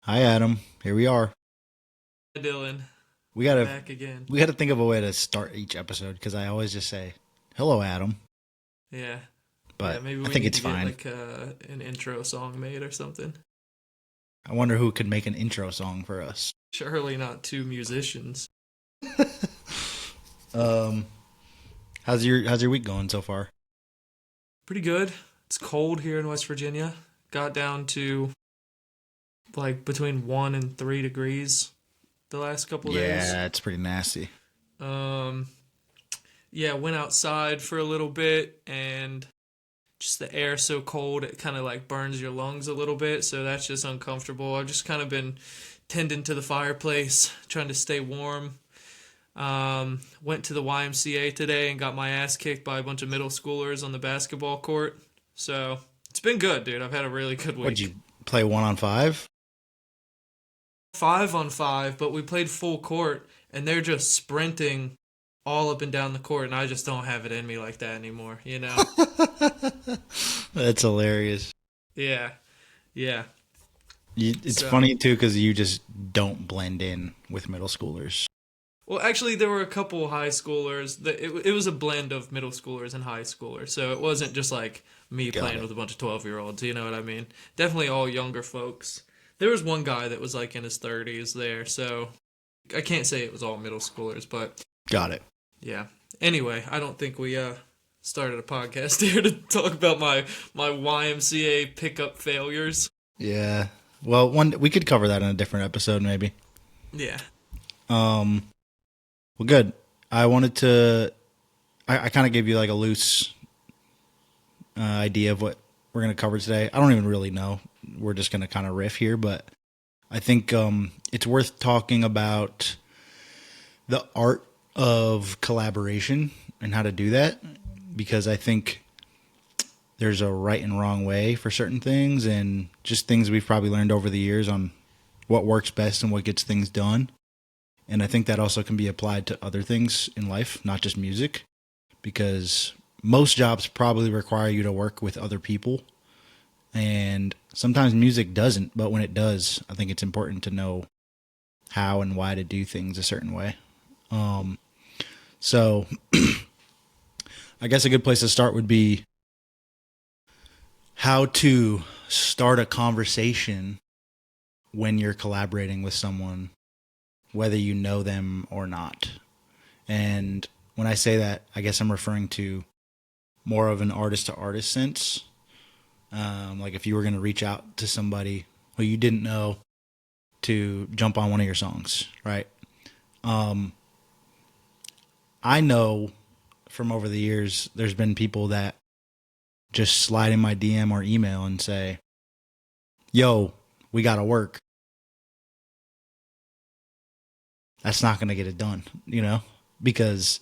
Hi, Adam. Here we are. Hi, Dylan. We I'm gotta back again. we gotta think of a way to start each episode because I always just say, "Hello, Adam," Yeah. Yeah, but maybe I we think need it's to get fine. like an intro song made or something. I wonder who could make an intro song for us. Surely not two musicians. Um, how's your week going so far? Pretty good. It's cold here in West Virginia. Got down to like between 1 and 3 degrees the last couple days. Yeah, it's pretty nasty. Um yeah, went outside for a little bit and just the air so cold it kind of like burns your lungs a little bit, so that's just uncomfortable. I've just kind of been tending to the fireplace, trying to stay warm. Went to the YMCA today and got my ass kicked by a bunch of middle schoolers on the basketball court. So it's been good, dude. I've had a really good What'd week. you play 1-on-5? 5 on 5, but we played full court and they're just sprinting all up and down the court, and I just don't have it in me like that anymore, you know? That's hilarious. Yeah, yeah. It's So, funny too because you just don't blend in with middle schoolers. well, actually, there were a couple high schoolers. It was a blend of middle schoolers and high schoolers, so it wasn't just like me Got playing it. with a bunch of 12-year-olds. You know what I mean? Definitely all younger folks. There was one guy that was like in his 30s there, so I can't say it was all middle schoolers, but Got it. yeah. Anyway, I don't think we started a podcast here to talk about my YMCA pickup failures. Yeah. Well, one we could cover that in a different episode, maybe. Yeah. Um. Well, good. I wanted to. I kind of gave you like a loose idea of what we're going to cover today. I don't even really know. We're just going to kind of riff here, but I think it's worth talking about the art of collaboration and how to do that because I think there's a right and wrong way for certain things and just things we've probably learned over the years on what works best and what gets things done. And I think that also can be applied to other things in life, not just music, because most jobs probably require you to work with other people. And sometimes music doesn't, but when it does, I think it's important to know how and why to do things a certain way. Um, so I guess a good place to start would be how to start a conversation when you're collaborating with someone, whether you know them or not. And when I say that, I guess I'm referring to more of an artist to artist sense. Like if you were going to reach out to somebody who you didn't know to jump on one of your songs, right? Um, I know from over the years, there's been people that just slide in my DM or email and say, "Yo, we got to work." That's not going to get it done, because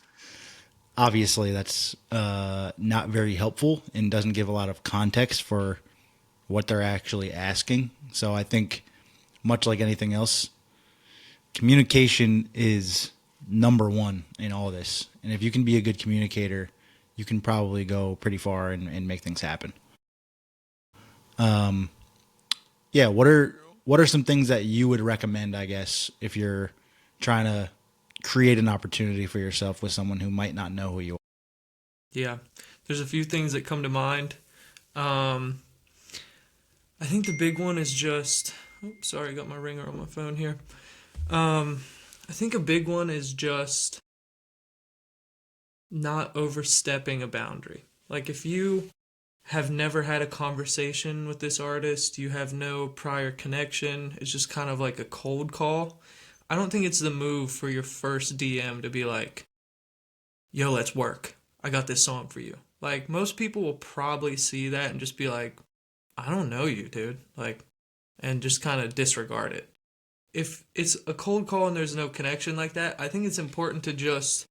obviously that's not very helpful and doesn't give a lot of context for what they're actually asking. So I think, much like anything else, communication is number one in all this. And if you can be a good communicator, you can probably go pretty far and make things happen. Um, yeah. What are some things that you would recommend? I guess if you're trying to create an opportunity for yourself with someone who might not know who you are. Yeah. There's a few things that come to mind. Um, I think the big one is just. Oops, sorry, I got my ringer on my phone here. Um, I think a big one is just not overstepping a boundary. Like if you have never had a conversation with this artist, you have no prior connection, it's just kind of like a cold call. I don't think it's the move for your first DM to be like, "Yo, let's work. I got this song for you." Like most people will probably see that and just be like, "I don't know you, dude." Like, and just kind of disregard it. If it's a cold call and there's no connection like that, I think it's important to just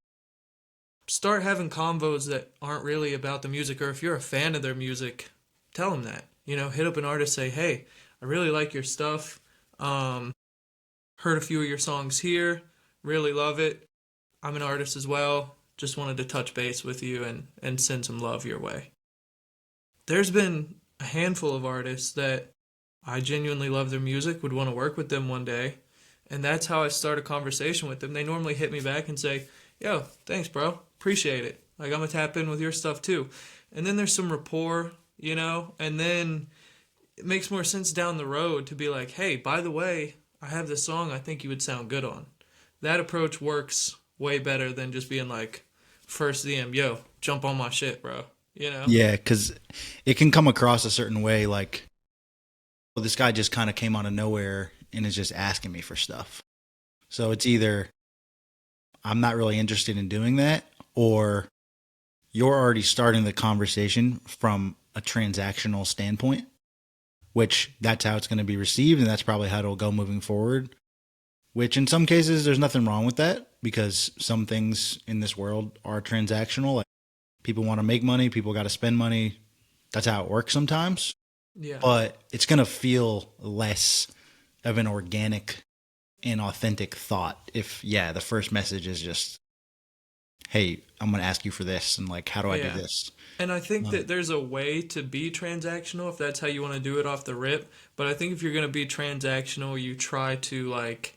start having convos that aren't really about the music. Or if you're a fan of their music, tell them that. Hit up an artist, say, "Hey, I really like your stuff. Um, Heard a few of your songs here. Really love it. I'm an artist as well. Just wanted to touch base with you and send some love your way." There's been a handful of artists that I genuinely love their music, would want to work with them one day. And that's how I start a conversation with them. They normally hit me back and say, yo, thanks, bro. Appreciate it. Like, I'm going to tap in with your stuff too. And then there's some rapport, and then it makes more sense down the road to be like, hey, by the way, I have this song I think you would sound good on. That approach works way better than just being like, first DM, yo, jump on my shit, bro. You know? Yeah, because it can come across a certain way, like, well, this guy just kind of came out of nowhere and is just asking me for stuff. So it's either I'm not really interested in doing that, or you're already starting the conversation from a transactional standpoint, which that's how it's going to be received, and that's probably how it'll go moving forward. Which in some cases, there's nothing wrong with that because some things in this world are transactional. Like people want to make money, people got to spend money. That's how it works sometimes. Yeah. But it's going to feel less of an organic and authentic thought if, yeah, the first message is just, hey, I'm going to ask you for this. And like, how do I do Yeah. this? And I think that there's a way to be transactional if that's how you want to do it off the rip. But I think if you're going to be transactional, you try to like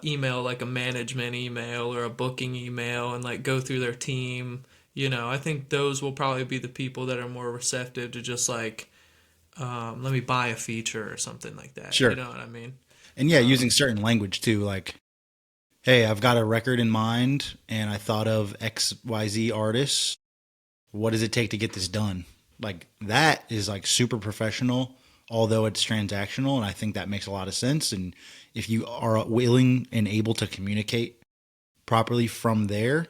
email like a management email or a booking email and like go through their team. I think those will probably be the people that are more receptive to just like, let me buy a feature or something like that. You Sure. know what I mean? And yeah, using certain language too, like, hey, I've got a record in mind and I thought of XYZ artists. What does it take to get this done? Like that is like super professional, although it's transactional. And I think that makes a lot of sense. And if you are willing and able to communicate properly from there,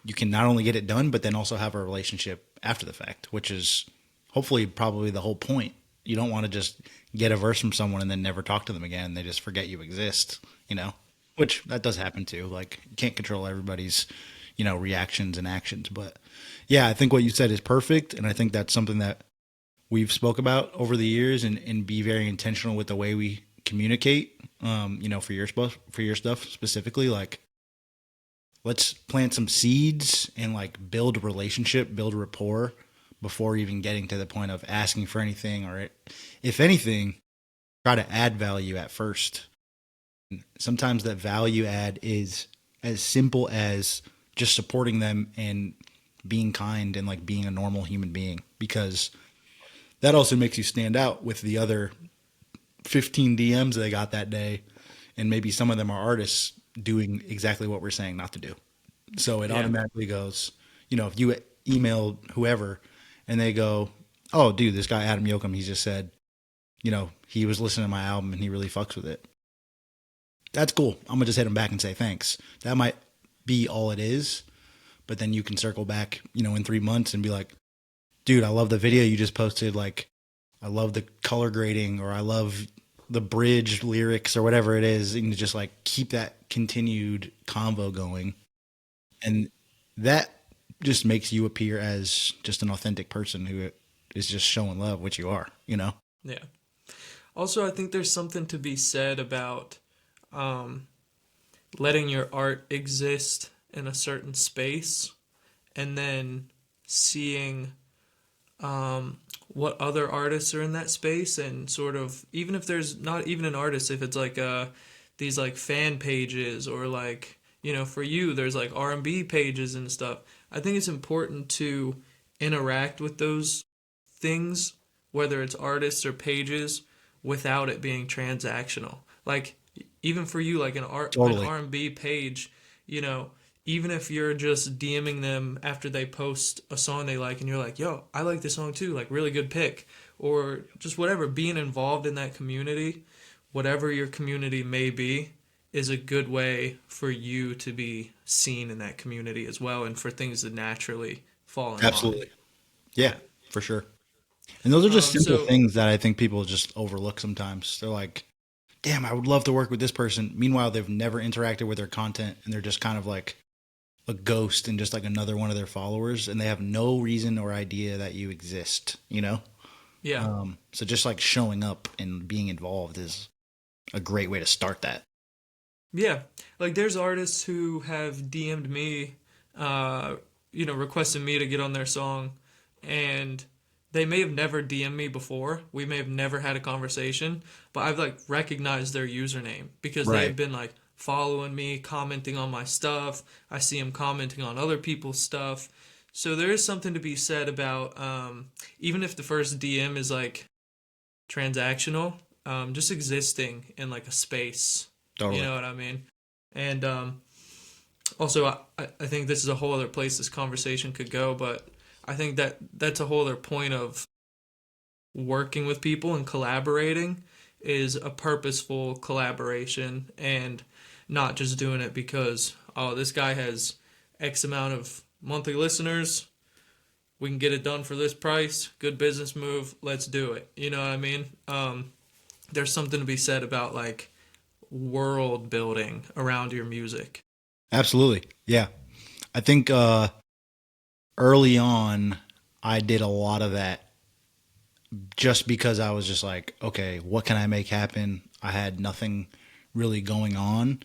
you can not only get it done, but then also have a relationship after the fact, which is hopefully probably the whole point. You don't want to just get a verse from someone and then never talk to them again. They just forget you exist, which that does happen too. Like you can't control everybody's, reactions and actions. But yeah, I think what you said is perfect. And I think that's something that we've spoke about over the years and be very intentional with the way we communicate, for your stuff specifically, like let's plant some seeds and like build a relationship, build rapport before even getting to the point of asking for anything, or if anything, try to add value at first. Sometimes that value add is as simple as just supporting them and being kind and like being a normal human being, because that also makes you stand out with the other 15 DMs they got that day. And maybe some of them are artists doing exactly what we're saying not to do. So it Yeah. automatically goes, if you email whoever and they go, oh, dude, this guy, Adam Yokum, he just said, he was listening to my album and he really fucks with it. That's cool. I'm going to just hit him back and say thanks. That might be all it is. But then you can circle back, in 3 months and be like, dude, I love the video you just posted. Like, I love the color grading, or I love the bridge lyrics or whatever it is. And just like keep that continued convo going. And that just makes you appear as just an authentic person who is just showing love, which you are. Yeah. Also, I think there's something to be said about um, letting your art exist in a certain space and then seeing what other artists are in that space, and sort of, even if there's not even an artist, if it's like these like fan pages, or like, for you there's like R&B pages and stuff. I think it's important to interact with those things, whether it's artists or pages, without it being transactional. Like even for you, like an Totally. R&B page, you know, even if you're just DMing them after they post a song they like and you're like, "Yo, I like this song too, like really good pick." Or just whatever, being involved in that community, whatever your community may be, is a good way for you to be seen in that community as well, and for things to naturally fall in line. Absolutely. Yeah, Yeah. for sure. And those are just simple So things that I think people just overlook sometimes. They're like, damn, I would love to work with this person. Meanwhile, they've never interacted with their content and they're just kind of like a ghost and just like another one of their followers. And they have no reason or idea that you exist. yeah, So just like showing up and being involved is a great way to start that. yeah. Like there's artists who have DM'd me, requesting me to get on their song, and they may have never DM'd me before. We may have never had a conversation, but I've like recognized their username because they Right. have been like following me, commenting on my stuff. I see them commenting on other people's stuff. So there is something to be said about even if the first DM is like transactional, just existing in like a space. You Totally. know what I mean? And also, I think this is a whole other place this conversation could go, but I think that that's a whole other point of working with people and collaborating is a purposeful collaboration and not just doing it because, oh, this guy has X amount of monthly listeners. We can get it done for this price. Good business move. Let's do it. You know what I mean? There's something to be said about like world building around your music. Absolutely. Yeah. I think early on, I did a lot of that just because I was just like, okay, what can I make happen? I had nothing really going on.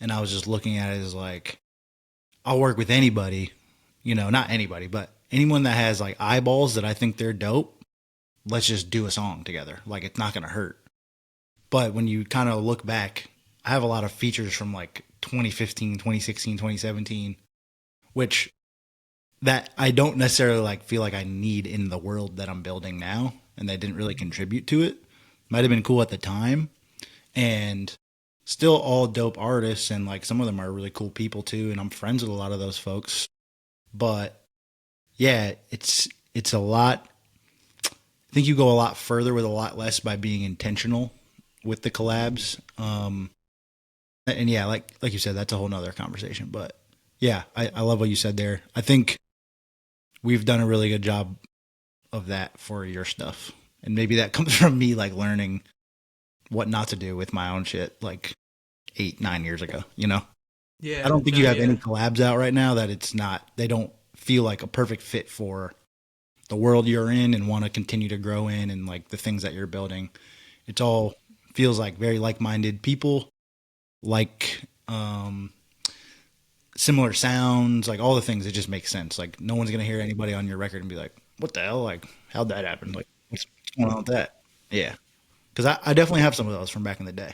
And I was just looking at it as like, I'll work with anybody, not anybody, but anyone that has like eyeballs that I think they're dope. Let's just do a song together. Like, it's not going to hurt. But when you kind of look back, I have a lot of features from like 2015, 2016, 2017, which that I don't necessarily like feel like I need in the world that I'm building now, and they didn't really contribute to it. Might have been cool at the time, and still all dope artists, and like some of them are really cool people too, and I'm friends with a lot of those folks. But yeah, it's a lot. I think you go a lot further with a lot less by being intentional with the collabs. And yeah, like you said, that's a whole nother conversation. But yeah, I love what you said there. I think we've done a really good job of that for your stuff. And maybe that comes from me like learning what not to do with my own shit like 8, 9 years ago. I Yeah, don't think no, you have any yeah. collabs out right now that they don't feel like a perfect fit for the world you're in and want to continue to grow in and like the things that you're building. It's all feels like very like minded people, like similar sounds, like all the things. It just makes sense. Like no one's gonna hear anybody on your record and be like, "What the hell? Like how'd that happen? Like what's going on with that?" Yeah, because I definitely have some of those from back in the day.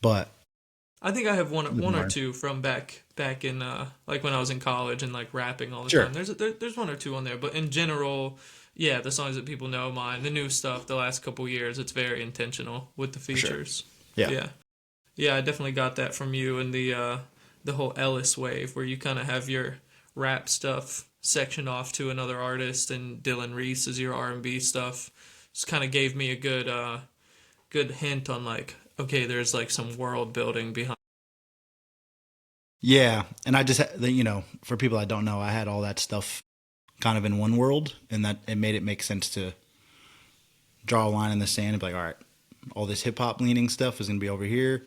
But I think I have live and one or learn. two from back in like when I was in college and like rapping all the Sure. time. There's one or two on there, but in general, yeah, the songs that people know mine, the new stuff, the last couple years, it's very intentional with the For sure. features. Yeah. Yeah, yeah, I definitely got that from you and the whole Ellis wave where you kind of have your rap stuff sectioned off to another artist and Dylan Reese is your R&B stuff. Just kind of gave me a good hint on like okay, there's like some world building behind. Yeah, and I just for people that don't know, I had all that stuff kind of in one world, and that it made it make sense to draw a line in the sand and be like, all right, all this hip hop leaning stuff is going to be over here,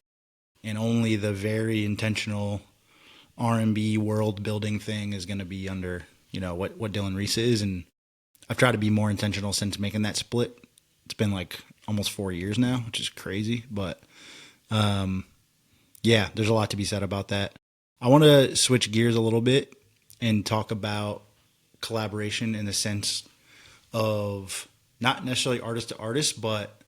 and only the very intentional R&B world building thing is going to be under what Dylan Reese is, and I've tried to be more intentional since making that split. It's been like almost 4 years now, which is crazy, but yeah, there's a lot to be said about that. I want to switch gears a little bit and talk about collaboration in the sense of not necessarily artist to artist, but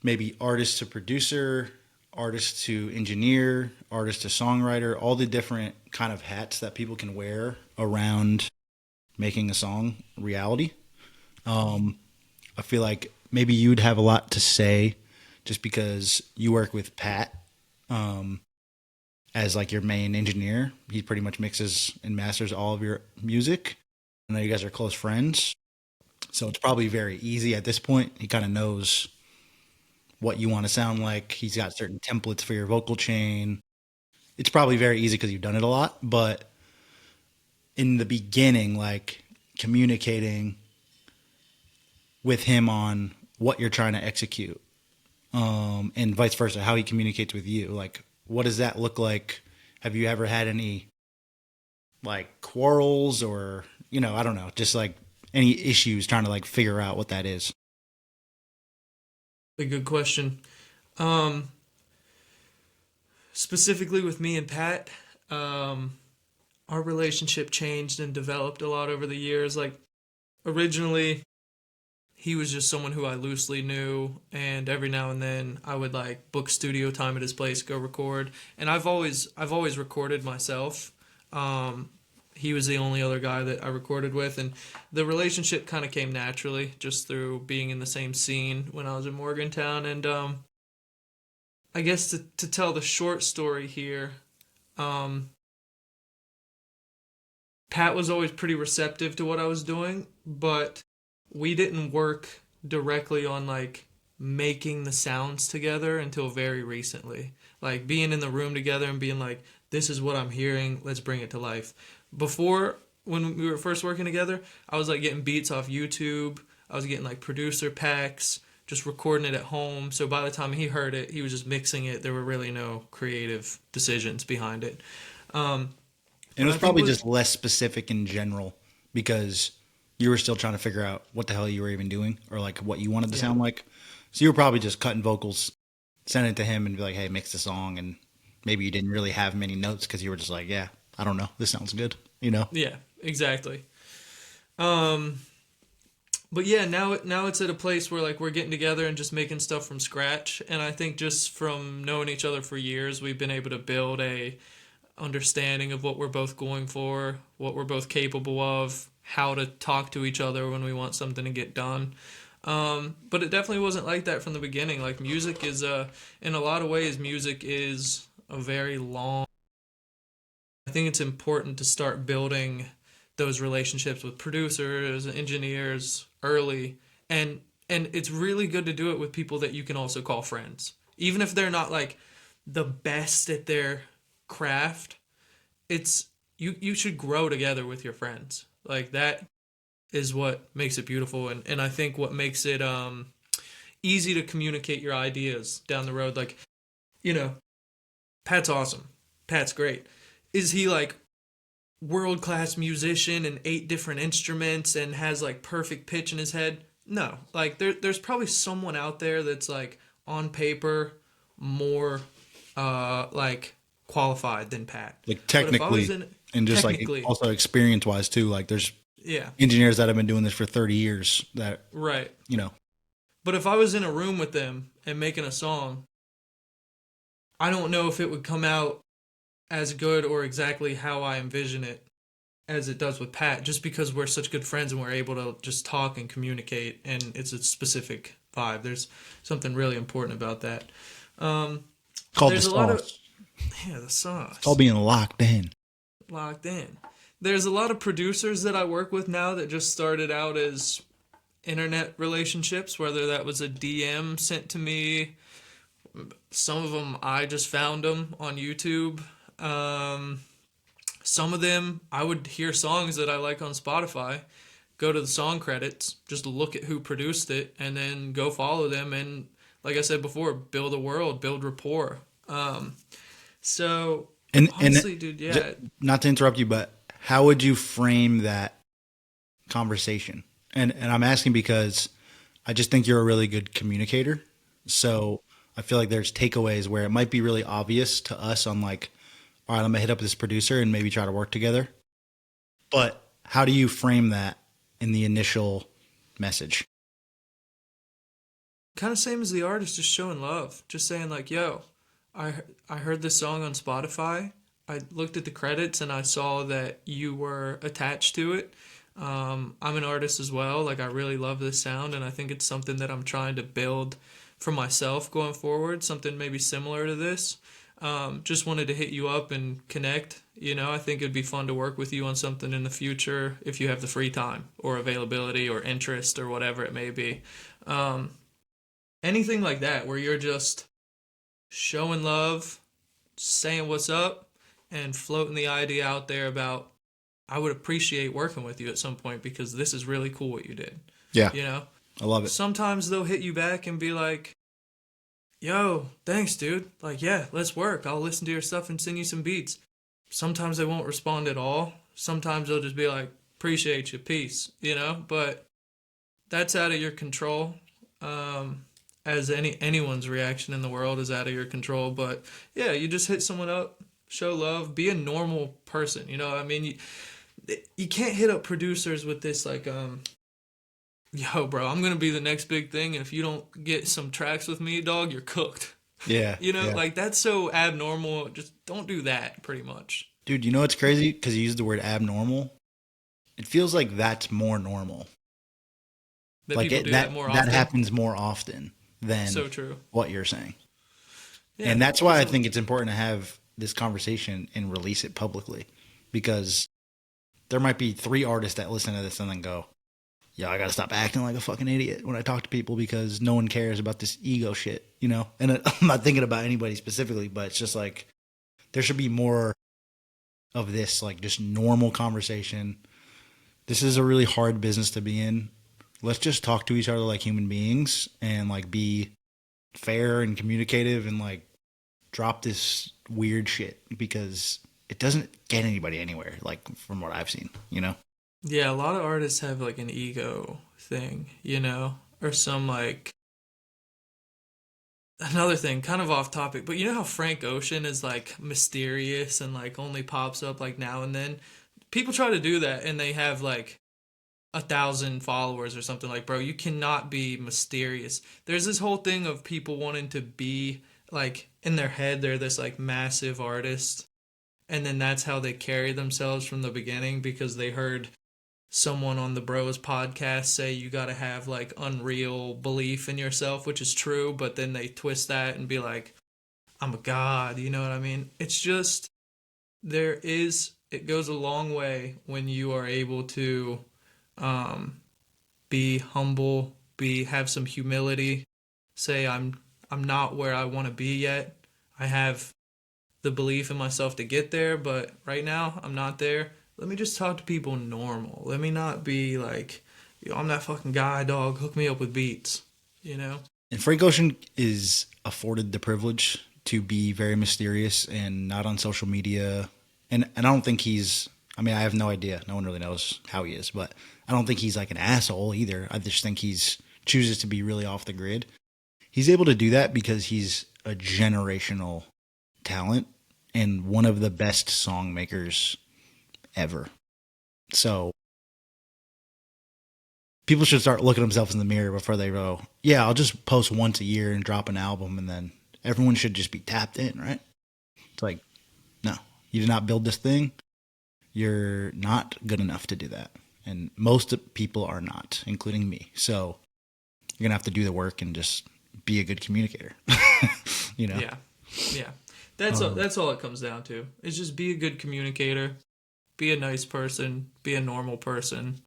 maybe artist to producer, artist to engineer, artist to songwriter, all the different kind of hats that people can wear around making a song reality. Um, I feel like maybe you'd have a lot to say just because you work with Pat um, as like your main engineer. He pretty much mixes and masters all of your music. I know you guys are close friends, so it's probably very easy at this point. He kind of knows what you want to sound like. He's got certain templates for your vocal chain. It's probably very easy because you've done it a lot. But in the beginning, like communicating with him on what you're trying to execute, and vice versa, how he communicates with you. Like, what does that look like? Have you ever had any like quarrels or, I don't know, just like any issues trying to like figure out what that is? A good question. Um, Specifically with me and Pat, um, our relationship changed and developed a lot over the years. Like originally he was just someone who I loosely knew, and every now and then I would like book studio time at his place, go record. And I've always recorded myself. Um, he was the only other guy that I recorded with, and the relationship kind of came naturally just through being in the same scene when I was in Morgantown. And I guess to tell the short story here, um, Pat was always pretty receptive to what I was doing, but we didn't work directly on like making the sounds together until very recently. Like being in the room together and being like, this is what I'm hearing, let's bring it to life. Before, when we were first working together, I was like getting beats off YouTube, I was getting like producer packs, just recording it at home. So by the time he heard it, he was just mixing it. There were really no creative decisions behind it. Um, And it but was I think probably what just less specific in general because you were still trying to figure out what the hell you were even doing or like what you wanted to yeah. sound like. So you were probably just cutting vocals, sending it to him and be like, hey, mix the song. And maybe you didn't really have many notes because you were just like, yeah, I don't know. This sounds good, you know? Yeah, exactly. Um, but yeah, now it's at a place where like we're getting together and just making stuff from scratch. And I think just from knowing each other for years, we've been able to build a understanding of what we're both going for, what we're both capable of, how to talk to each other when we want something to get done. But it definitely wasn't like that from the beginning. Like music is in a lot of ways, music is a very long. I think it's important to start building those relationships with producers, engineers early, and it's really good to do it with people that you can also call friends, even if they're not like the best at their craft. It's you should grow together with your friends. Like that is what makes it beautiful, and I think what makes it easy to communicate your ideas down the road. Like, you know, Pat's awesome. Pat's great. Is he like world class musician and eight different instruments and has like perfect pitch in his head? No. Like there's probably someone out there that's like on paper more like qualified than Pat. Like But if I was technically in and just like technically, also experience wise too. Like there's yeah, engineers that have been doing this for 30 years that, right. you know, But if I was in a room with them and making a song, I don't know if it would come out as good or exactly how I envision it as it does with Pat, just because we're such good friends and we're able to just talk and communicate, and it's a specific vibe. There's something really important about that. Um, called the there's a lot of sauce. yeah, the It's called sauce being locked in. locked in. There's a lot of producers that I work with now that just started out as internet relationships, whether that was a DM sent to me. Some of them I just found them on YouTube. Um, some of them I would hear songs that I like on Spotify, go to the song credits, just look at who produced it, and then go follow them. And like I said before, build a world, build rapport. So And honestly, dude, yeah, not to interrupt you, but how would you frame that conversation? And I'm asking because I just think you're a really good communicator. So I feel like there's takeaways where it might be really obvious to us on like, all right, I'm gonna hit up this producer and maybe try to work together. But how do you frame that in the initial message? kind of same as the artist, just showing love, just saying like, "Yo, I heard this song on Spotify. I looked at the credits and I saw that you were attached to it. I'm an artist as well. Like I really love this sound, and I think it's something that I'm trying to build for myself going forward. Something maybe similar to this. Just wanted to hit you up and connect. You know, I think it'd be fun to work with you on something in the future if you have the free time or availability or interest or whatever it may be. Um, anything like that where you're just showing love, saying what's up, and floating the idea out there about I would appreciate working with you at some point because this is really cool what you did. Yeah, You know, I love it. sometimes they'll hit you back and be like, "Yo, thanks, dude. Like, yeah, let's work. I'll listen to your stuff and send you some beats." Sometimes they won't respond at all. Sometimes they'll just be like, "Appreciate you, peace." You know, but that's out of your control. Um, as anyone's reaction in the world is out of your control. But yeah, you just hit someone up, show love, be a normal person. You know, I mean, you can't hit up producers with this like yo, bro, I'm gonna be the next big thing, and if you don't get some tracks with me, dog, you're cooked. Yeah, You know, yeah. like that's so abnormal. Just don't do that, pretty much. Dude, you know what's crazy? Because you used the word abnormal. It feels like that's more normal. That Like people do that more that often. happens more often than So true. what you're saying. Yeah, And that's why because I think it's important to have this conversation and release it publicly. Because there might be three artists that listen to this and then go, "Yeah, I gotta stop acting like a fucking idiot when I talk to people because no one cares about this ego shit, you know?" And I'm not thinking about anybody specifically, but it's just like there should be more of this, like just normal conversation. This is a really hard business to be in. Let's just talk to each other like human beings and like be fair and communicative and like drop this weird shit because it doesn't get anybody anywhere, like from what I've seen, you know? yeah, a lot of artists have like an ego thing, or some like another thing, kind of off topic, but you know how Frank Ocean is like mysterious and like only pops up like now and then? People try to do that and they have like 1,000 followers or something. Like, bro, you cannot be mysterious. There's this whole thing of people wanting to be like in their head, they're this like massive artist, and then that's how they carry themselves from the beginning because they heard someone on the Bros podcast say you got to have like unreal belief in yourself, which is true, but then they twist that and be like, I'm a god, you know what I mean? It's just it goes a long way when you are able to um be humble, be have some humility, say I'm not where I want to be yet. I have the belief in myself to get there, but right now I'm not there. Let me just talk to people normal. Let me not be like, yo, I'm that fucking guy, dog. Hook me up with beats, you know? And Frank Ocean is afforded the privilege to be very mysterious and not on social media. And I don't think he's, I mean, I have no idea. No one really knows how he is, but I don't think he's like an asshole either. I just think he's chooses to be really off the grid. He's able to do that because he's a generational talent and one of the best song makers ever. So people should start looking themselves in the mirror before they go, yeah, I'll just post once a year and drop an album and then everyone should just be tapped in, right? It's like, no, you did not build this thing. You're not good enough to do that. And most people are not, including me. So you're going to have to do the work and just be a good communicator, you know? Yeah. Yeah. Um, That's all it comes down to. Is just be a good communicator, be a nice person, be a normal person.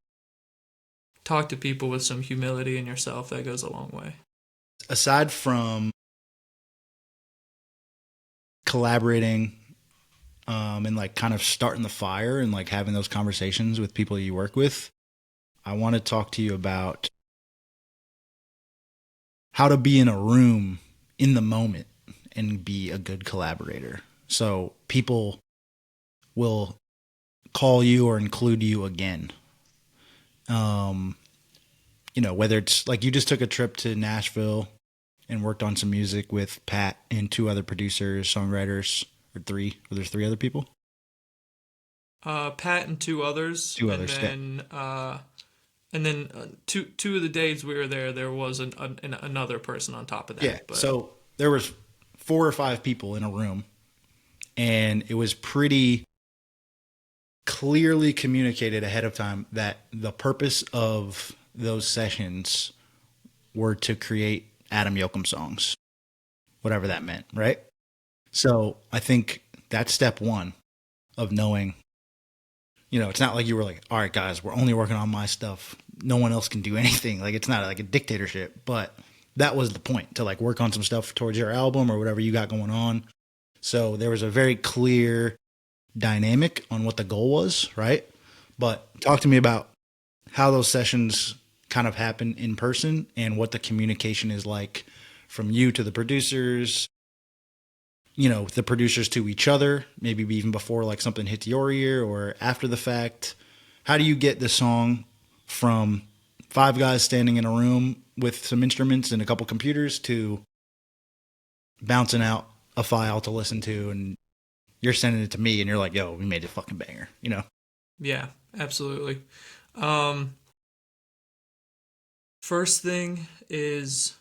Talk to people with some humility in yourself. That goes a long way. aside from collaborating and like kind of starting the fire and like having those conversations with people you work with, I want to talk to you about how to be in a room in the moment and be a good collaborator. So people will call you or include you again. Um, whether it's like you just took a trip to Nashville and worked on some music with Pat and two other producers, songwriters, or three. Were there three other people? Pat and two others, Two and others. Yeah. then two of the days we were there, there was another person on top of Yeah. that. But So there was four or five people in a room, and it was pretty clearly communicated ahead of time that the purpose of those sessions were to create Adam Yokum songs, whatever that meant, right? So I think that's step one of knowing, it's not like you were like, all right, guys, we're only working on my stuff. No one else can do anything. Like it's not like a dictatorship, but that was the point to like work on some stuff towards your album or whatever you got going on. So there was a very clear dynamic on what the goal was, right? But talk to me about how those sessions kind of happen in person and what the communication is like from you to the producers, the producers to each other, maybe even before like something hits your ear or after the fact. How do you get the song from five guys standing in a room with some instruments and a couple computers to bouncing out a file to listen to and you're sending it to me and you're like, yo, we made a fucking banger, yeah, absolutely. Um, First thing is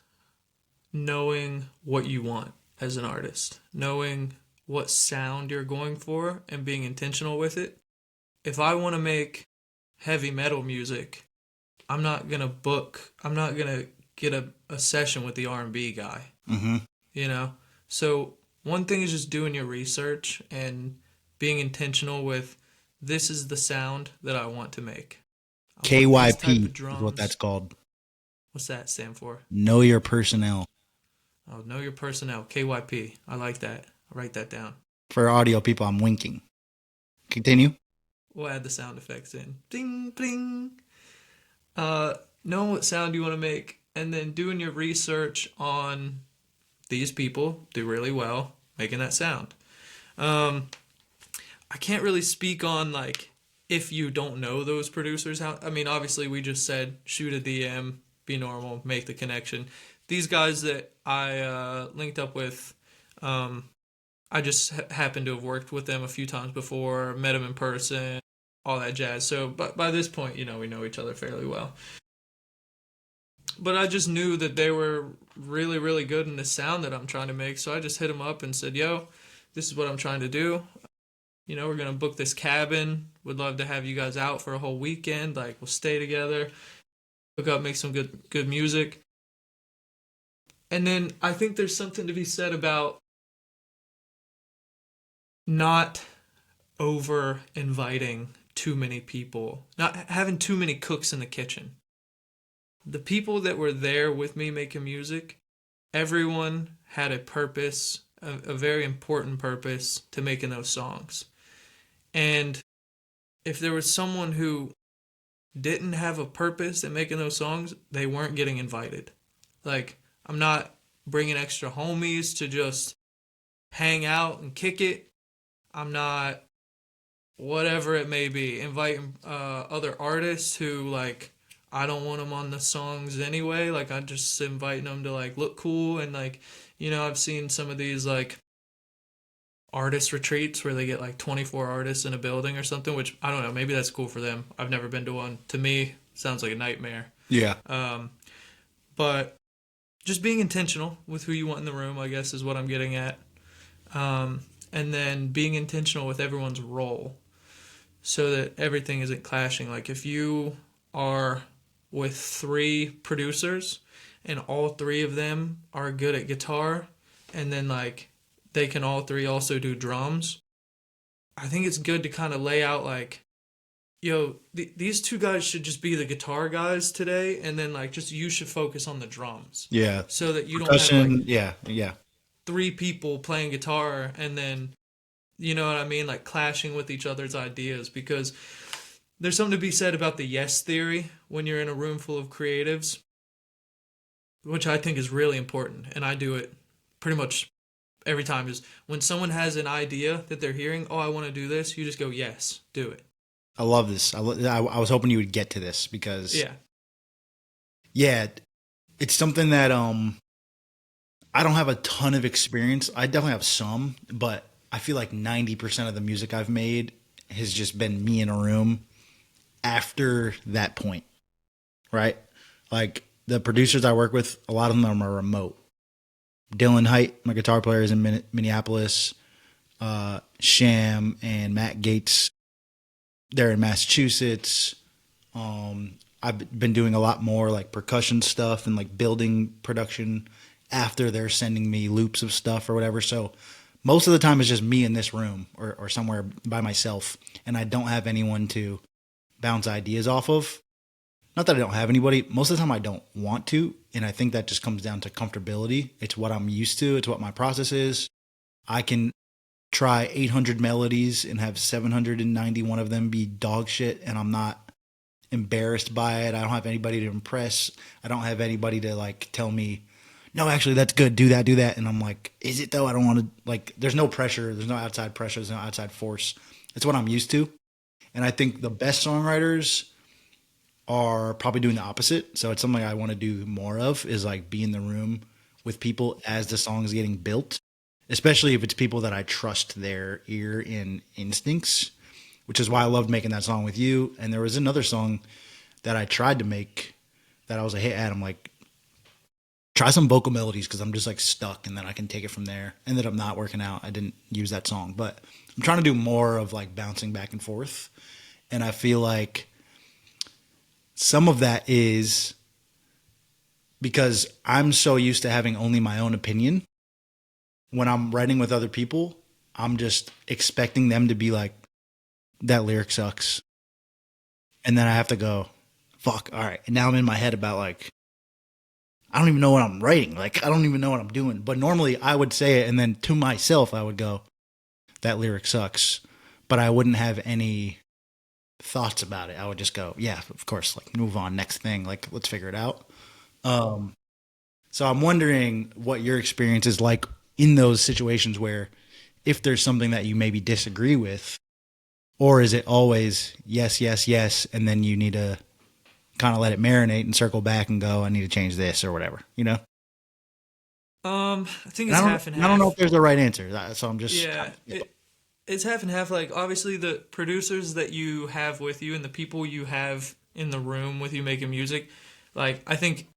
knowing what you want as an artist, knowing what sound you're going for and being intentional with it. If I want to make heavy metal music, I'm not going to get a session with the R&B guy, Mm-hmm. you know? So one thing is just doing your research and being intentional with this is the sound that I want to make. I want these type KYP of is what that's drums. called. What's that stand for? Know your personnel. Oh, know your personnel. KYP. I like that. I'll write that down. For audio people, I'm winking. Continue. We'll add the sound effects in. Ding, ding. Knowing what sound you want to make, and then doing your research on these people do really well making that sound. I can't really speak on like if you don't know those producers. How I mean, obviously we just said shoot a DM, be normal, make the connection. These guys that I linked up with, I just happened to have worked with them a few times before, met them in person, all that jazz. So, but by this point, we know each other fairly well. But I just knew that they were really, really good in the sound that I'm trying to make. So I just hit them up and said, "Yo, this is what I'm trying to do. We're gonna book this cabin. Would love to have you guys out for a whole weekend. Like, we'll stay together, hook up, make some good music." And then I think there's something to be said about not over inviting too many people, not having too many cooks in the kitchen. The people that were there with me making music, everyone had a purpose, a very important purpose to making those songs. And if there was someone who didn't have a purpose in making those songs, they weren't getting invited. Like, I'm not bringing extra homies to just hang out and kick it. I'm not, whatever it may be, inviting other artists who, like, I don't want them on the songs anyway. Like, I'm just inviting them to, like, look cool. And, like, I've seen some of these, like, artist retreats where they get, like, 24 artists in a building or something, which, I don't know, maybe that's cool for them. I've never been to one. To me, sounds like a nightmare. Yeah. But just being intentional with who you want in the room, I guess, is what I'm getting at. And then being intentional with everyone's role so that everything isn't clashing. Like, if you are with 3 producers and all 3 of them are good at guitar, and then, like, they can all 3 also do drums, I think it's good to kind of lay out, like, these 2 guys should just be the guitar guys today, and then, like, just you should focus on the drums. Yeah. So that you don't have, Percussion. like, Yeah. 3 people playing guitar and then, you know what I mean, like, clashing with each other's ideas, because there's something to be said about the yes theory when you're in a room full of creatives, which I think is really important, and I do it pretty much every time. Is when someone has an idea that they're hearing, oh, I want to do this, you just go, yes, do it. I love this. I was hoping you would get to this because Yeah, it's something that I don't have a ton of experience. I definitely have some, but I feel like 90% of the music I've made has just been me in a room after that point, right? Like, the producers I work with, a lot of them are remote. Dylan Height, my guitar player, is in Minneapolis. Sham and Matt Gates, they're in Massachusetts. I've been doing a lot more like percussion stuff and like building production after they're sending me loops of stuff or whatever. So most of the time it's just me in this room or somewhere by myself, and I don't have anyone to bounce ideas off of. Not that I don't have anybody. Most of the time I don't want to, and I think that just comes down to comfortability. It's what I'm used to. It's what my process is. I can try 800 melodies and have 791 of them be dog shit, and I'm not embarrassed by it. I don't have anybody to impress. I don't have anybody to like tell me, no, actually that's good, do that. And I'm like, is it though? I don't want to, like, there's no pressure. There's no outside pressure. There's no outside force. It's what I'm used to. And I think the best songwriters are probably doing the opposite. So it's something I want to do more of, is like be in the room with people as the song is getting built, especially if it's people that I trust their ear and instincts, which is why I loved making that song with you. And there was another song that I tried to make that I was a hit at. I'm like, try some vocal melodies because I'm just like stuck, and then I can take it from there. Ended up not working out. I didn't use that song, but I'm trying to do more of like bouncing back and forth. And I feel like some of that is because I'm so used to having only my own opinion. When I'm writing with other people, I'm just expecting them to be like, that lyric sucks. And then I have to go, fuck, all right. And now I'm in my head about like, I don't even know what I'm writing. Like, I don't even know what I'm doing. But normally I would say it, and then to myself, I would go, that lyric sucks. But I wouldn't have any thoughts about it. I would just go, yeah, of course, like move on, next thing. Like, let's figure it out. Um, so I'm wondering what your experience is like in those situations where if there's something that you maybe disagree with, or is it always yes, yes, yes, and then you need to kind of let it marinate and circle back and go, I need to change this or whatever, you know? I think And it's half and I don't know half. if there's a right answer, so I'm just Yeah, it's half and half. Like obviously, the producers that you have with you and the people you have in the room with you making music, like I think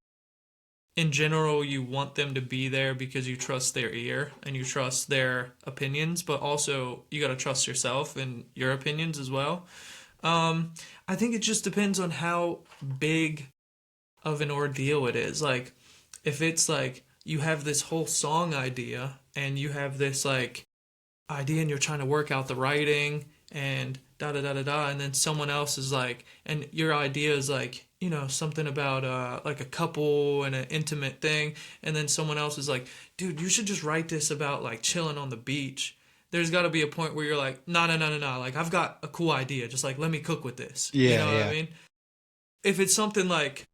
in general you want them to be there because you trust their ear and you trust their opinions, but also you got to trust yourself and your opinions as well. Um, I think it just depends on how big of an ordeal it is. Like, if it's like you have this whole song idea and you have this like idea and you're trying to work out the writing and da da da da da, and then someone else is like, and your idea is like, something about like a couple and an intimate thing, and then someone else is like, dude, you should just write this about like chilling on the beach. There's got to be a point where you're like, no, no, no, no, no. Like, I've got a cool idea. Just like, let me cook with this. You yeah, know what I yeah. mean? If it's something like,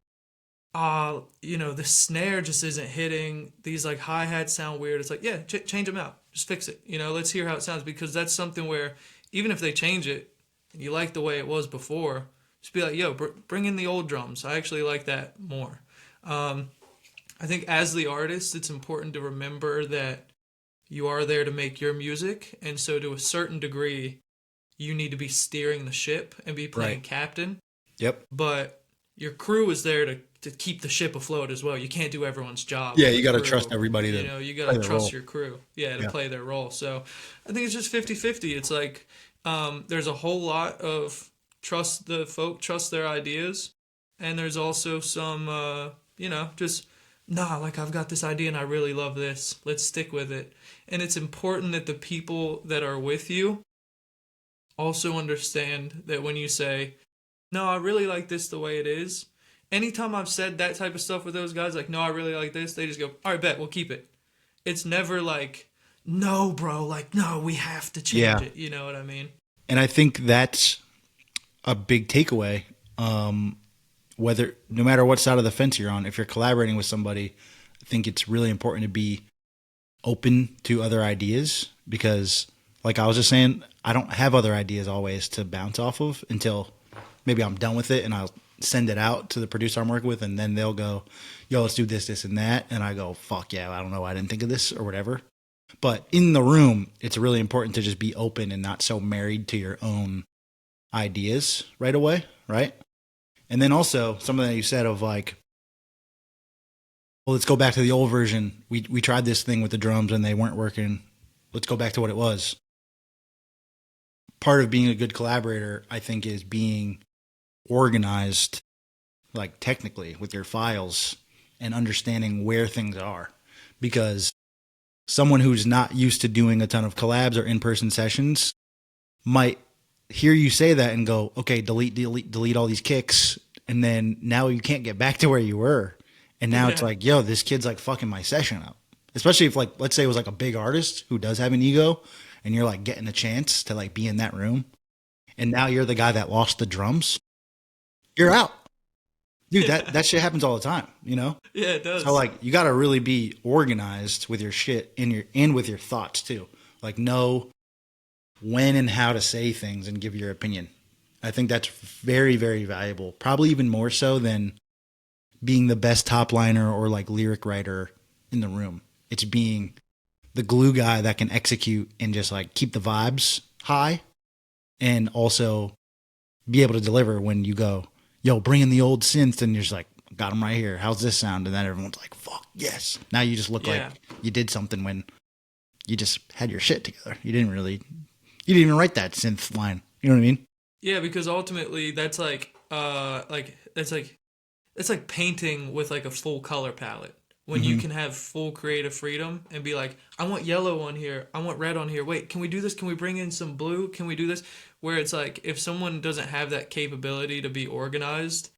the snare just isn't hitting. These like hi hats sound weird. It's like, yeah, change them out. Just fix it. Let's hear how it sounds because that's something where even if they change it and you like the way it was before, just be like, yo, bring in the old drums. I actually like that more. Um, I think as the artist, it's important to remember that you are there to make your music, and so to a certain degree, you need to be steering the ship and be Right. playing captain, Yep. but your crew is there to keep the ship afloat as well. You can't do everyone's job Yeah, on the you got to trust crew. everybody to You got play to their trust role. your crew, yeah, to Yeah. play their role. So I think it's just 50-50. It's like there's a whole lot of trust the folk, trust their ideas, and there's also some, just, nah, like I've got this idea and I really love this. Let's stick with it. And it's important that the people that are with you also understand that when you say, no, I really like this the way it is. Anytime I've said that type of stuff with those guys, like, no, I really like this, they just go, all right, bet, we'll keep it. It's never like, no, bro, like, no, we have to change Yeah. it. You know what I mean? And I think that's a big takeaway. Whether, no matter what side of the fence you're on, if you're collaborating with somebody, I think it's really important to be open to other ideas because, like I was just saying, I don't have other ideas always to bounce off of until maybe I'm done with it and I'll send it out to the producer I'm working with, and then they'll go, yo, let's do this, this, and that. And I go, fuck yeah, I don't know, I didn't think of this or whatever. But in the room, it's really important to just be open and not so married to your own ideas right away, right? And then also something that you said of like, well, let's go back to the old version. We tried this thing with the drums and they weren't working. Let's go back to what it was. Part of being a good collaborator, I think, is being organized, like technically with your files and understanding where things are. Because someone who's not used to doing a ton of collabs or in-person sessions might hear you say that and go, okay, delete all these kicks. And then now you can't get back to where you were. And now it's Yeah. like, yo, this kid's like fucking my session up. Especially if, like, let's say it was like a big artist who does have an ego and you're like getting a chance to like be in that room. And now you're the guy that lost the drums. You're out. Dude, Yeah. that shit happens all the time, you know? Yeah, it So does. like you gotta really be organized with your shit and with your thoughts too. Like know when and how to say things and give your opinion. I think that's very, very valuable. Probably even more so than being the best top liner or like lyric writer in the room. It's being the glue guy that can execute and just like keep the vibes high and also be able to deliver when you go, yo, bring in the old synth, and you're just like, got them right here. How's this sound? And then everyone's like, fuck, yes. Now you just look like Yeah. you did something when you just had your shit together. You didn't even write that synth line. You know what I mean? Yeah, because ultimately that's it's like painting with like a full color palette. When you Mm-hmm. can have full creative freedom and be like, I want yellow on here, I want red on here. Wait, can we do this? Can we bring in some blue? Can we do this? Where it's like if someone doesn't have that capability to be organized,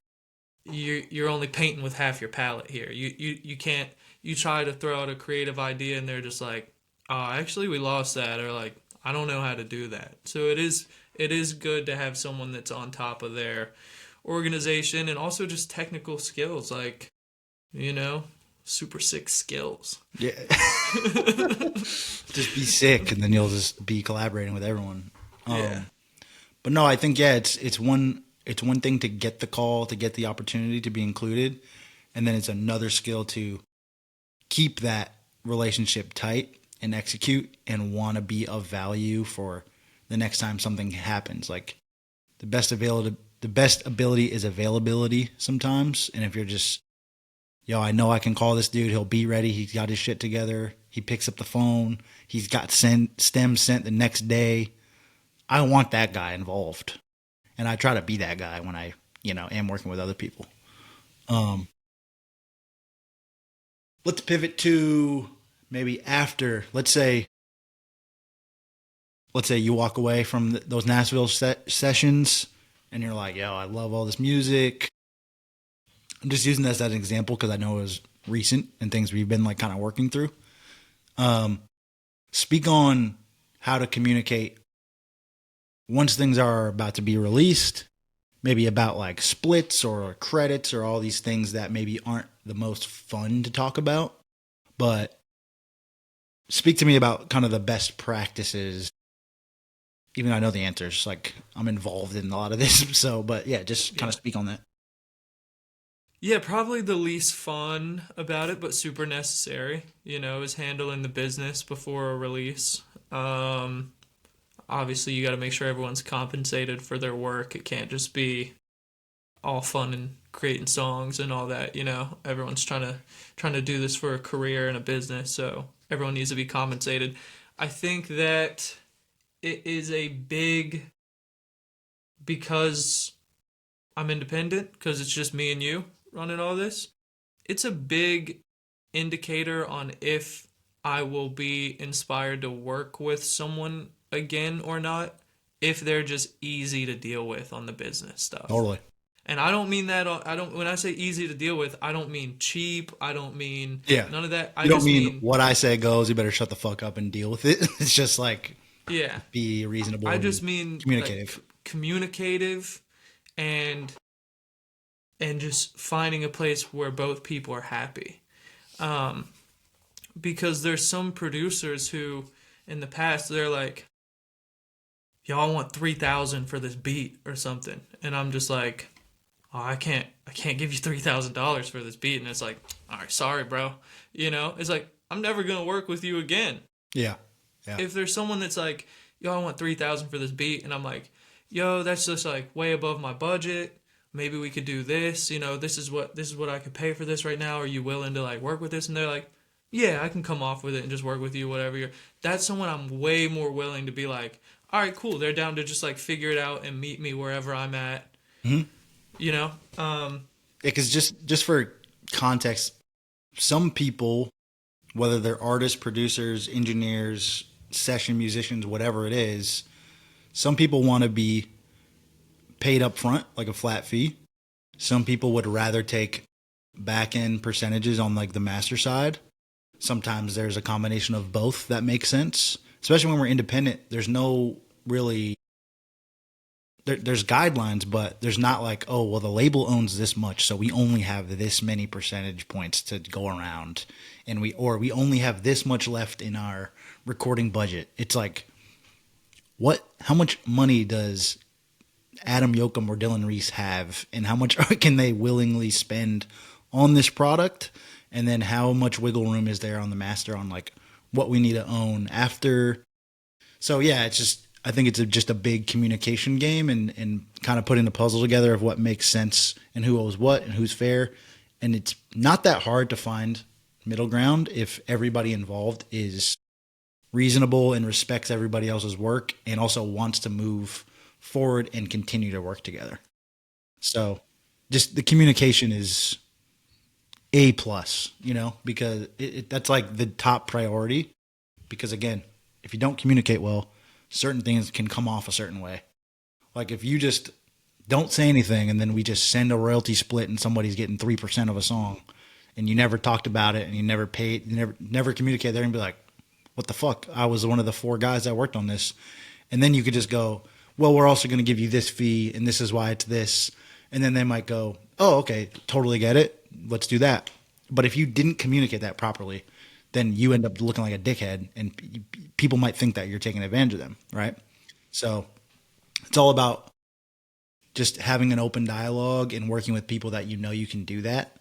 you're only painting with half your palette here. You can't you try to throw out a creative idea and they're just like, oh, actually we lost that, or like I don't know how to do that. So it is good to have someone that's on top of their organization and also just technical skills, like, you know, super sick skills. Yeah. Just be sick, and then you'll just be collaborating with everyone. Yeah. But no, I think yeah, it's one thing to get the call, to get the opportunity to be included, and then it's another skill to keep that relationship tight and execute and want to be of value for the next time something happens. Like the best ability is availability sometimes, and if you're just yo, I know I can call this dude. He'll be ready. He's got his shit together. He picks up the phone. He's got stems sent the next day. I want that guy involved, and I try to be that guy when I, am working with other people. Um, let's pivot to maybe after. Let's say you walk away from those Nashville sessions, and you're like, yo, I love all this music. I'm just using this as an example because I know it was recent and things we've been like kind of working through. Speak on how to communicate once things are about to be released, maybe about like splits or credits or all these things that maybe aren't the most fun to talk about. But speak to me about kind of the best practices. Even though I know the answers, like I'm involved in a lot of this. So, but yeah, just kind Yeah. of speak on that. Yeah, probably the least fun about it, but super necessary, is handling the business before a release. Um, Obviously, you got to make sure everyone's compensated for their work. It can't just be all fun and creating songs and all that. Everyone's trying to do this for a career and a business, so everyone needs to be compensated. I think that it is a big, because I'm independent, because it's just me and you running all this. It's a big indicator on if I will be inspired to work with someone again or not, if they're just easy to deal with on the business stuff. Totally. And I don't mean that, I don't, when I say easy to deal with, I don't mean cheap. I don't mean Yeah. none of that. I You don't just mean mean, what I say goes, you better shut the fuck up and deal with it. It's just like yeah, be reasonable I and just mean like communicative. communicative and just finding a place where both people are happy. Um, because there's some producers who in the past they're like, y'all want 3,000 for this beat or something, and I'm just like, oh, I can't give you $3,000 for this beat, and it's like, all right, sorry, bro. It's like I'm never gonna work with you again. Yeah. Yeah. If there's someone that's like, yo, I want 3,000 for this beat, and I'm like, yo, that's just like way above my budget. Maybe we could do this. This is what I could pay for this right now. Are you willing to like work with this? And they're like, yeah, I can come off with it and just work with you, whatever. That's someone I'm way more willing to be like, all right, cool. They're down to just like figure it out and meet me wherever I'm at. Mm-hmm. You know, Because just for context, some people, whether they're artists, producers, engineers, session musicians, whatever it is, some people want to be paid up front, like a flat fee. Some people would rather take back end percentages on like the master side. Sometimes there's a combination of both that makes sense. Especially when we're independent, there's no really there's guidelines, but there's not like, oh, well, the label owns this much, so we only have this many percentage points to go around, and we only have this much left in our recording budget. It's like, how much money does Adam Yokum or Dylan Reese have, and how much can they willingly spend on this product, and then how much wiggle room is there on the master on like what we need to own after. So yeah, it's just, I think it's just a big communication game and kind of putting the puzzle together of what makes sense and who owes what and who's fair. And it's not that hard to find middle ground if everybody involved is reasonable and respects everybody else's work and also wants to move forward and continue to work together. So just the communication is a plus, because that's like the top priority. Because again, if you don't communicate well, certain things can come off a certain way. Like if you just don't say anything and then we just send a royalty split and somebody's getting 3% of a song and you never talked about it and you never paid, you never communicate there and be like, what the fuck? I was one of the 4 guys that worked on this. And then you could just go, well, we're also going to give you this fee and this is why it's this. And then they might go, oh, okay, totally get it. Let's do that. But if you didn't communicate that properly, then you end up looking like a dickhead and people might think that you're taking advantage of them, right? So it's all about just having an open dialogue and working with people that you can do that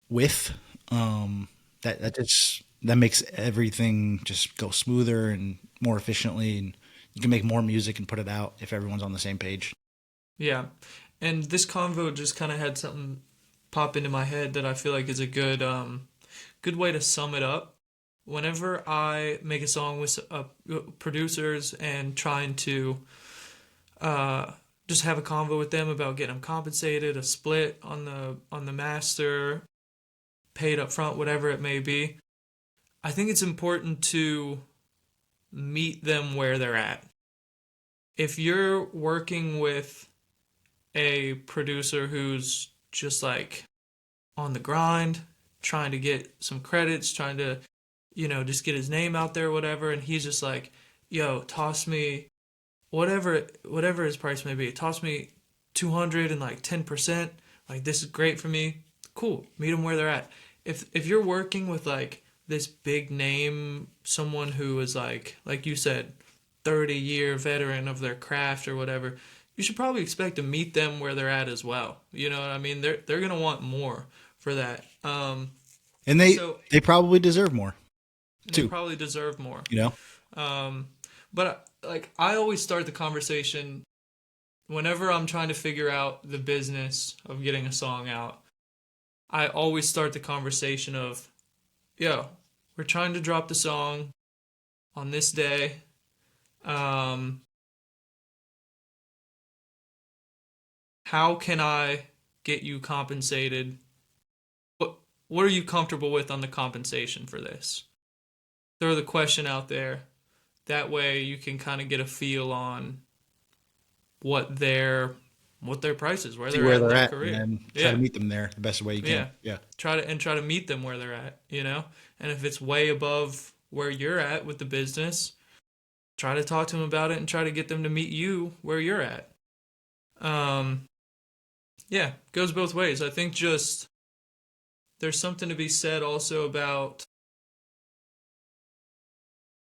with. That makes everything just go smoother and more efficiently, and you can make more music and put it out if everyone's on the same page. Yeah. And this convo just kind of had something pop into my head that I feel like is a good way to sum it up. Whenever I make a song with producers and trying to just have a convo with them about getting them compensated, a split on the master, paid up front, whatever it may be, I think it's important to meet them where they're at. If you're working with a producer who's just like on the grind, trying to get some credits, trying to, just get his name out there, whatever, and he's just like, yo, toss me whatever his price may be, toss me 200 and like 10%, like this is great for me. Cool, meet them where they're at. If you're working with like this big name, someone who is like you said, 30-year veteran of their craft or whatever, you should probably expect to meet them where they're at as well. You know what I mean? They're gonna want more for that. And they probably deserve more too. They probably deserve more. But like I always start the conversation whenever I'm trying to figure out the business of getting a song out. I always start the conversation of, yo, we're trying to drop the song on this day. How can I get you compensated? What are you comfortable with on the compensation for this? Throw the question out there. That way you can kind of get a feel on what their price is, where they're at in their career. And try to meet them there the best way you can. Yeah. Try to meet them where they're at, And if it's way above where you're at with the business, try to talk to them about it and try to get them to meet you where you're at. Goes both ways. I think just there's something to be said also about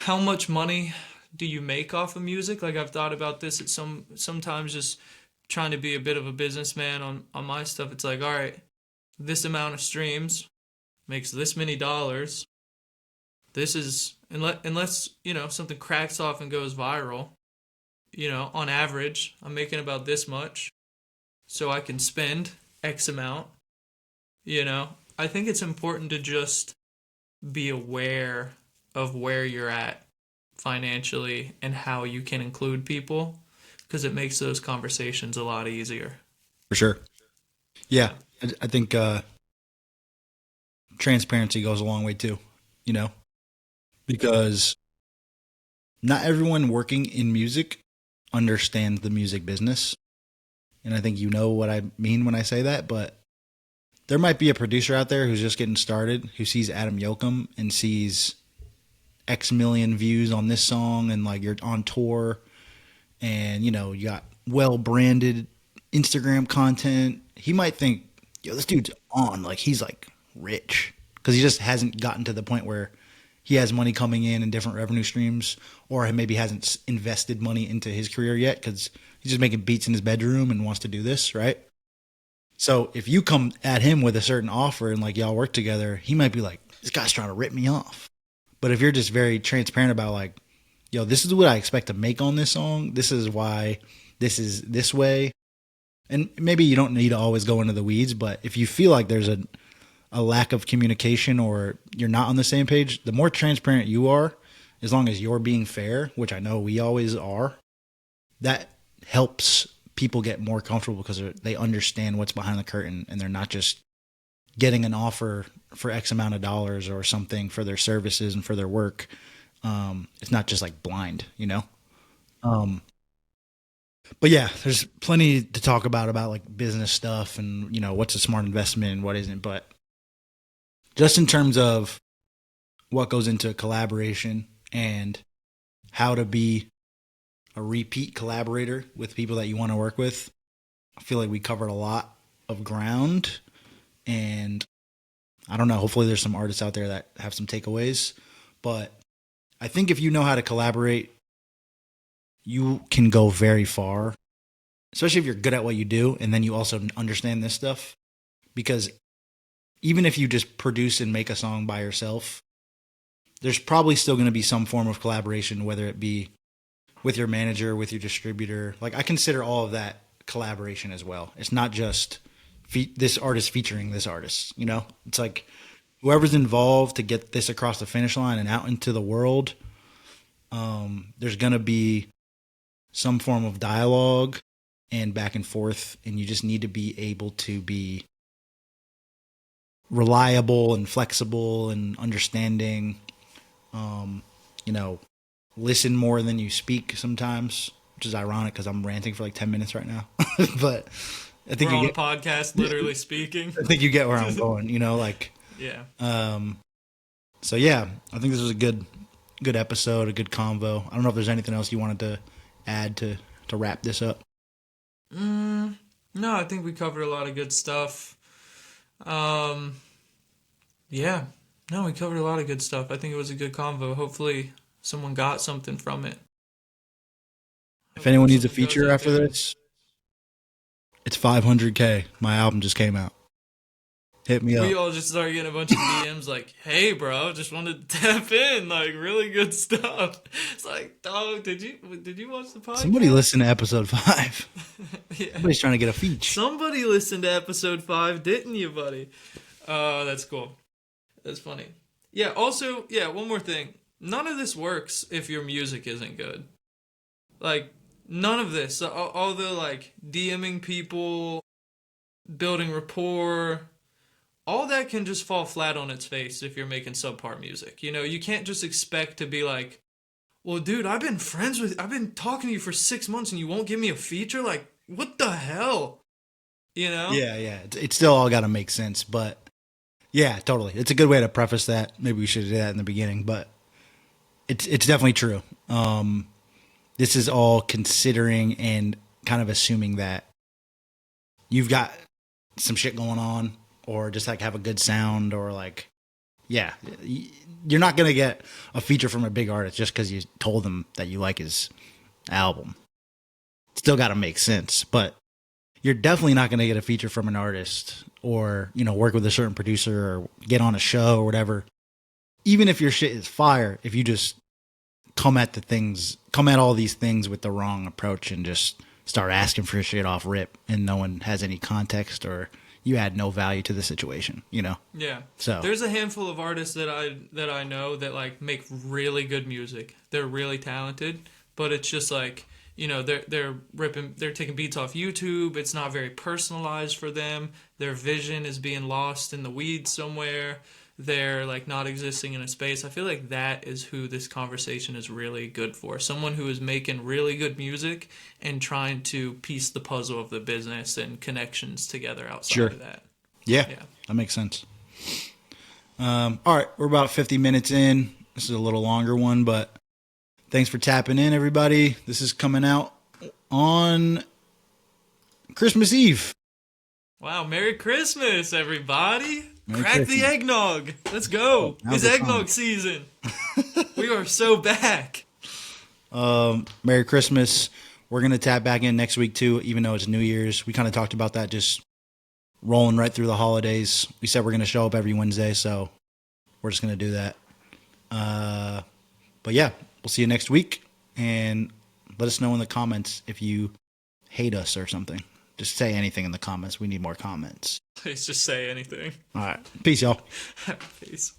how much money do you make off of music? Like I've thought about this at sometimes just trying to be a bit of a businessman on my stuff. It's like, all right, this amount of streams makes this many dollars. This is unless something cracks off and goes viral, on average, I'm making about this much. So I can spend X amount, I think it's important to just be aware of where you're at financially and how you can include people, because it makes those conversations a lot easier. For sure. Yeah. I think transparency goes a long way too, because not everyone working in music understands the music business. And I think you know what I mean when I say that, but there might be a producer out there who's just getting started who sees Adam Yokum and sees X million views on this song and like you're on tour and you got well branded Instagram content. He might think, yo, this dude's on, like he's like rich, because he just hasn't gotten to the point where he has money coming in different revenue streams, or maybe hasn't invested money into his career yet because he's just making beats in his bedroom and wants to do this, right? So if you come at him with a certain offer and like y'all work together, he might be like, this guy's trying to rip me off. But if you're just very transparent about like, yo, this is what I expect to make on this song. This is why this is this way. And maybe you don't need to always go into the weeds, but if you feel like there's a lack of communication or you're not on the same page, the more transparent you are, as long as you're being fair, which I know we always are, that helps people get more comfortable because they understand what's behind the curtain and they're not just getting an offer for X amount of dollars or something for their services and for their work. It's not just like blind, you know? Um, but yeah, there's plenty to talk about like business stuff and, you know, what's a smart investment and what isn't. But just in terms of what goes into collaboration and how to be a repeat collaborator with people that you want to work with, I feel like we covered a lot of ground. And I don't know, hopefully there's some artists out there that have some takeaways. But I think if you know how to collaborate, you can go very far, especially if you're good at what you do and then you also understand this stuff. Because even if you just produce and make a song by yourself, there's probably still going to be some form of collaboration, whether it be with your manager, with your distributor. Like I consider all of that collaboration as well. It's not just this artist featuring this artist, you know? It's like whoever's involved to get this across the finish line and out into the world, there's going to be some form of dialogue and back and forth, and you just need to be able to be reliable and flexible and understanding. You know, listen more than you speak sometimes, which is ironic because I'm ranting for like 10 minutes right now. But I think We're you on get, a podcast, literally speaking. I think you get where I'm going, you know, like, Yeah. So yeah, I think this was a good episode, a good convo. I don't know if there's anything else you wanted to add to wrap this up. No, I think we covered a lot of good stuff. Yeah. No, we covered a lot of good stuff. I think it was a good convo. Hopefully someone got something from it. If anyone needs a Someone goes feature out after there. this, it's 500K. My album just came out. Hit me We up. all just started getting a bunch of DMs like, "Hey, bro, just wanted to tap in, like really good stuff." It's like, dog, did you watch the podcast? Somebody listen to episode 5. Yeah. Somebody's trying to get a feature. Somebody listened to episode 5, didn't you, buddy? That's cool. That's funny. Yeah, also, yeah, one more thing. None of this works if your music isn't good. Like, none of this. All the, like, DMing people, building rapport, all that can just fall flat on its face if you're making subpar music. You know, you can't just expect to be like, well, dude, I've been talking to you for 6 months and you won't give me a feature? Like, what the hell? You know? Yeah. It's still all got to make sense, but yeah, totally. It's a good way to preface that. Maybe we should do that in the beginning, but it's definitely true. This is all considering and kind of assuming that you've got some shit going on, or just like have a good sound, or like, yeah, you're not gonna get a feature from a big artist just because you told them that you like his album. Still got to make sense, but you're definitely not going to get a feature from an artist, or, you know, work with a certain producer or get on a show or whatever. Even if your shit is fire, if you just come at all these things with the wrong approach and just start asking for shit off rip and no one has any context, or you add no value to the situation, you know? Yeah. So There's a handful of artists that I know that like make really good music. They're really talented, but it's just like, you know, they're taking beats off YouTube. It's not very personalized for them. Their vision is being lost in the weeds somewhere. They're like not existing in a space. I feel like that is who this conversation is really good for. Someone who is making really good music and trying to piece the puzzle of the business and connections together outside Sure. of that. yeah, Yeah. that makes sense. All right, we're about 50 minutes in. This is a little longer one, but thanks for tapping in, everybody. This is coming out on Christmas Eve. Wow, Merry Christmas, everybody. Merry Crack Christmas. the eggnog. Let's go. Now's It's the time. eggnog season. We are so back. Merry Christmas. We're going to tap back in next week, too, even though it's New Year's. We kind of talked about that, just rolling right through the holidays. We said we're going to show up every Wednesday, so we're just going to do that. But yeah, we'll see you next week, and let us know in the comments if you hate us or something. Just say anything in the comments. We need more comments. Please just say anything. All right. Peace, y'all. Peace.